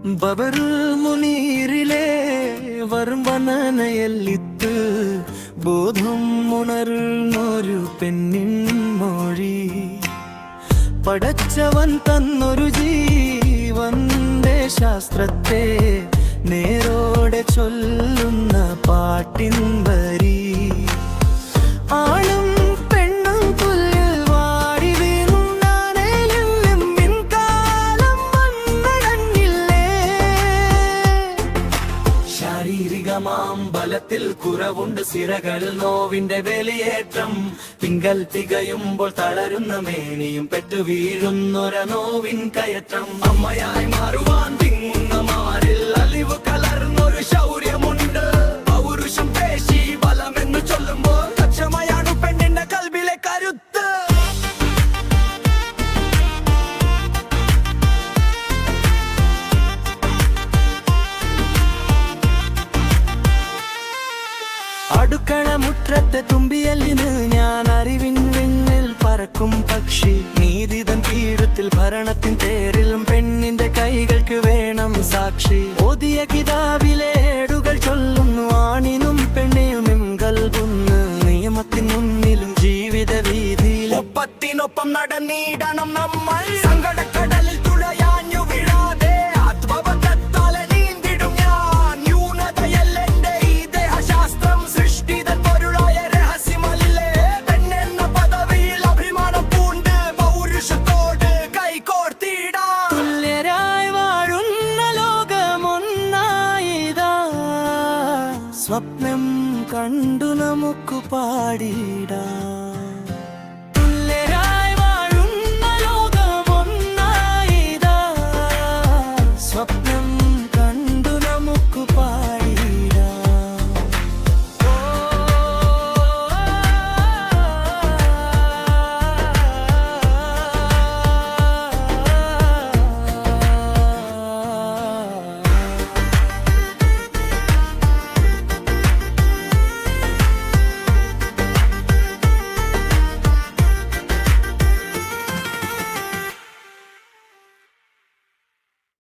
ബബറുൽ മുനീറിലെ വരും വനനയല്ലിത്ത് ബോധം ഉണർന്നൊരു പെണ്ണിൻ മൊഴി. പടച്ചവൻ തന്നൊരു ജീവന്റെ ശാസ്ത്രത്തെ നേരോടെ ചൊല്ലുന്ന പാട്ടിൻ വരി. ആണും പെണ്ണും തുല്യ വാടി വീണാനെല്ലും മിൻകാലം വന്നടങ്ങില്ലേ. ശാരീരികമാം ബലത്തിൽ കുറവുണ്ട്, സിരകളിൽ നോവിന്റെ വേലിയേറ്റം. തിങ്കൾ തികയുമ്പോൾ തളരുന്ന മേനിയും പെറ്റു വീഴുന്നൊര നോവിൻ കയറ്റം. അമ്മയായി മാറുവാൻ തിങ്ങുന്ന മാറിൽ അലിവ് കലർന്നൊരു ശൗര്യമുണ്ട്. പൗരുഷം പേശി ബലമെന്ന് ചൊല്ലുമ്പോൾ ലക്ഷ്യമായാണ് പെണ്ണിന്റെ കൽബിലെ കരുത്ത്. അടുക്കള മുറ്റത്തെ തുമ്പിയല്ലിന് ഞാൻ അറിവിൻ വിണ്ണിൽ പറക്കും പക്ഷി. നീതിതൻ തീരത്തിൽ ഭരണത്തിൻ തേരിലും പെണ്ണിന്റെ കൈകൾക്ക് വേണം സാക്ഷി. ഓതിയ കിതാബിലെ ഏടുകൾ ചൊല്ലുന്നു, ആണിനും പെണ്ണിനും കൽബുന്ന്. നിയമത്തിൻ മുന്നിലും ജീവിത വീതിയിൽ ഒപ്പത്തിനൊപ്പം നടന്നിടണം നമ്മൾ. സങ്കടക്കടലിൽ തുഴയാഞ്ഞു വീഴാതെ ആത്മബന്ധത്താലെ നീന്തിടും ഞാൻ. ന്യൂനതയല്ലെന്റെ ഈ ദേഹശാസ്ത്രം, സൃഷ്ടിതൻ പൊരുളായ രഹസ്യമല്ലേ. പെണ്ണെന്ന പദവിയിൽ അഭിമാനം പൂണ്ട് പൗരുഷത്തോട് കൈകോർത്തിടാം. തുല്യരായി വാഴുന്ന ലോകമൊന്നായിതാ, സ്വപ്നം കണ്ടു നമുക്ക് പാടിടാം.